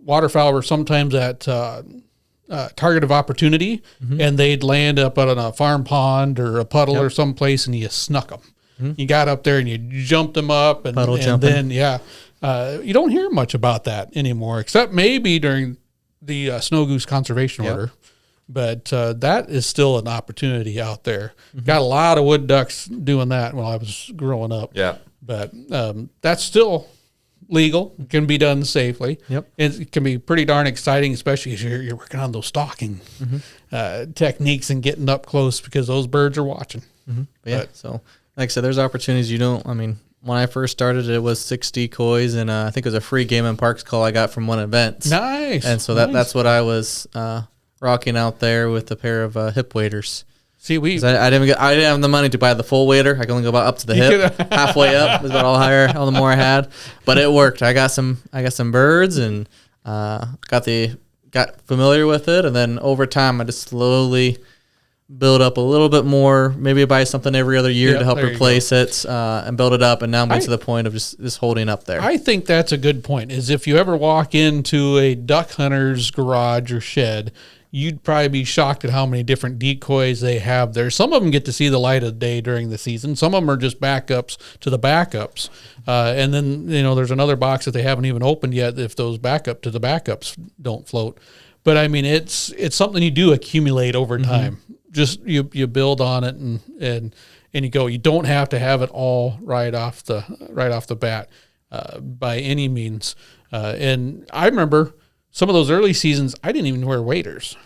waterfowl were sometimes at target of opportunity, and they'd land up on a farm pond or a puddle or someplace, and you snuck them. You got up there and you jumped them up, and then you don't hear much about that anymore, except maybe during the snow goose conservation order. But that is still an opportunity out there. Got a lot of wood ducks doing that when I was growing up. Yeah, but that's still legal. It can be done safely. Yep, it can be pretty darn exciting, especially as you're working on those stalking techniques and getting up close because those birds are watching. So. Like I said, there's opportunities when I first started, it was 6 decoys, and I think it was a free Game and Parks call I got from one event. Nice. And so that's what I was rocking out there with a pair of hip waders. See, I didn't have the money to buy the full wader. I could only go about up to the hip, halfway up is about all the more I had. But it worked. I got some birds and got familiar with it, and then over time I just slowly build up a little bit more, maybe buy something every other year to help replace it and build it up. And now I'm getting to the point of just holding up there. I think that's a good point, is if you ever walk into a duck hunter's garage or shed, you'd probably be shocked at how many different decoys they have there. Some of them get to see the light of day during the season. Some of them are just backups to the backups. And then, there's another box that they haven't even opened yet if those backup to the backups don't float. But I mean, it's something you do accumulate over time. Just you build on it and you go. You don't have to have it all right off the bat by any means. And I remember some of those early seasons, I didn't even wear waders.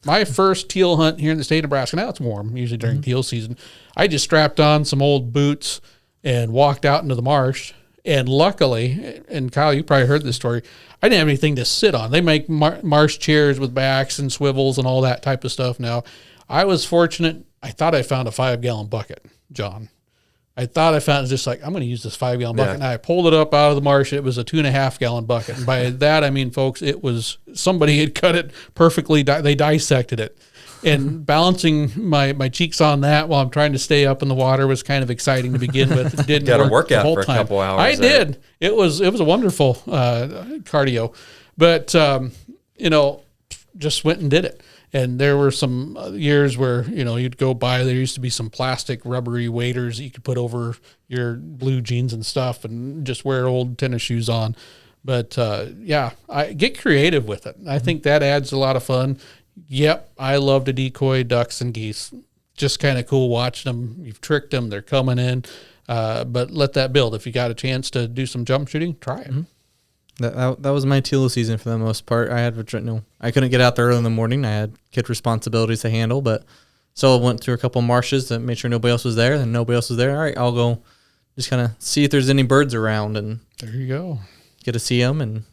My first teal hunt here in the state of Nebraska, now it's warm, usually during teal season, I just strapped on some old boots and walked out into the marsh. And luckily, and Kyle, you probably heard this story, I didn't have anything to sit on. They make marsh chairs with backs and swivels and all that type of stuff now. I was fortunate. I thought I found a 5-gallon bucket, John. I thought I found, just like, I'm going to use this 5-gallon bucket. And I pulled it up out of the marsh. It was a 2.5-gallon bucket. And by that, I mean, folks, it was, somebody had cut it perfectly. They dissected it. And balancing my cheeks on that while I'm trying to stay up in the water was kind of exciting to begin with. It didn't got to work work out the whole for a time. couple hours. I did. It was a wonderful cardio. But, just went and did it. And there were some years where, you'd go by, there used to be some plastic rubbery waders that you could put over your blue jeans and stuff and just wear old tennis shoes on. But, I get creative with it. I think that adds a lot of fun. Yep, I love to decoy ducks and geese. Just kind of cool watching them. You've tricked them. They're coming in. But let that build. If you got a chance to do some jump shooting, try it. That was my teal season for the most part. I couldn't get out there early in the morning. I had kid responsibilities to handle, but so I went through a couple marshes to make sure nobody else was there. Then nobody else was there. All right, I'll go just kind of see if there's any birds around, and there you go. Get to see them and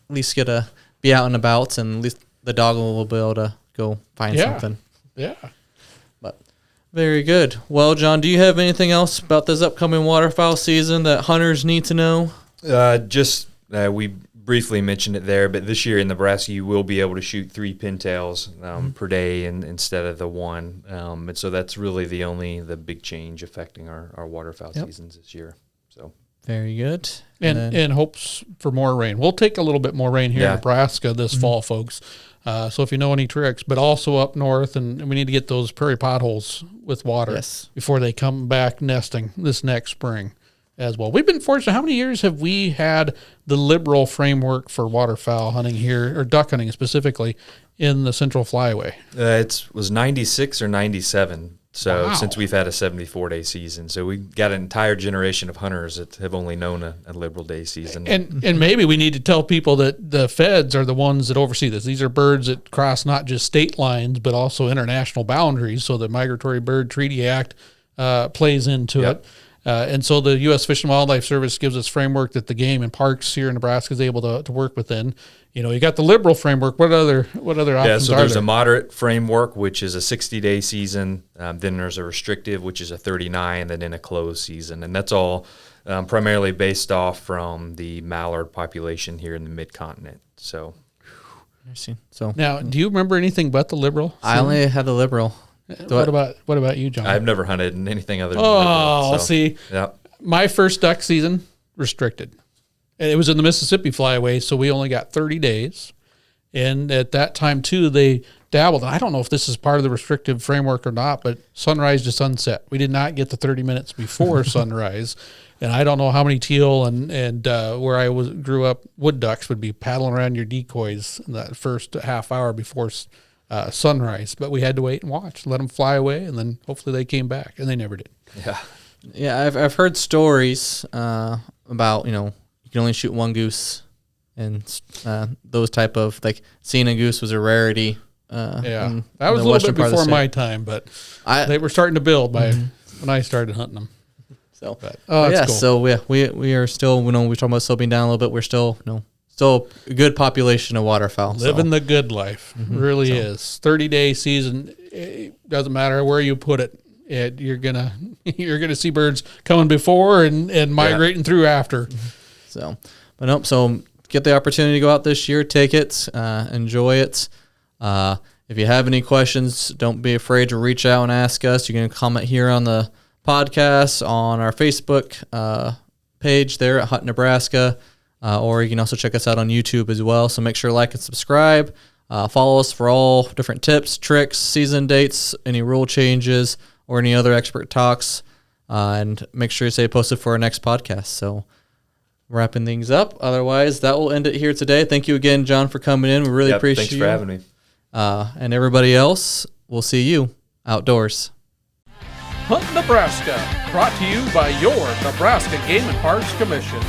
at least get to be out and about, and at least the dog will be able to go find something. Yeah. But very good. Well, John, do you have anything else about this upcoming waterfowl season that hunters need to know? We briefly mentioned it there, but this year in Nebraska, you will be able to shoot 3 pintails per day instead of the 1. And so that's really the big change affecting our waterfowl seasons this year. So very good. And hopes for more rain. We'll take a little bit more rain here in Nebraska this fall, folks. So if you know any tricks, but also up north, and we need to get those prairie potholes with water before they come back nesting this next spring as well. We've been fortunate. How many years have we had the liberal framework for waterfowl hunting here, or duck hunting specifically, in the Central Flyway? It was 96 or 97. So since we've had a 74-day season, so we got an entire generation of hunters that have only known a liberal day season. And maybe we need to tell people that the feds are the ones that oversee this. These are birds that cross not just state lines, but also international boundaries. So the Migratory Bird Treaty Act plays into it. And so the U.S. Fish and Wildlife Service gives us framework that the game and parks here in Nebraska is able to work within. You got the liberal framework. What other options so are there's there? a moderate framework, which is a 60-day season. Then there's a restrictive, which is a 39, and then a closed season. And that's all primarily based off from the mallard population here in the mid-continent. So, so now, do you remember anything but the liberal? I only had the liberal. What about you, John? I've never hunted in anything other than liberal. See, my first duck season restricted. And it was in the Mississippi Flyway, so we only got 30 days. And at that time, too, they dabbled. I don't know if this is part of the restrictive framework or not, but sunrise to sunset. We did not get the 30 minutes before sunrise. And I don't know how many teal and where I grew up, wood ducks would be paddling around your decoys in that first half hour before sunrise. But we had to wait and watch, let them fly away, and then hopefully they came back. And they never did. Yeah, I've heard stories about, you can only shoot one goose, and those type of, like, seeing a goose was a rarity. That was a little bit before my time, but they were starting to build by when I started hunting them. So, that's cool. So we are still, we're talking about sloping down a little bit. We're still, still a good population of waterfowl. Living the good life, really is. 30-day season, it doesn't matter where you put it. You're gonna see birds coming before and migrating through after. So get the opportunity to go out this year, take it, enjoy it. If you have any questions, don't be afraid to reach out and ask us. You can comment here on the podcast, on our Facebook page there at Hunt Nebraska, or you can also check us out on YouTube as well. So make sure to like and subscribe. Follow us for all different tips, tricks, season dates, any rule changes, or any other expert talks. And make sure you stay posted for our next podcast. So wrapping things up. Otherwise, that will end it here today. Thank you again, John, for coming in. We really appreciate you. Thanks for having me. And everybody else, we'll see you outdoors. Hunt Nebraska, brought to you by your Nebraska Game and Parks Commission.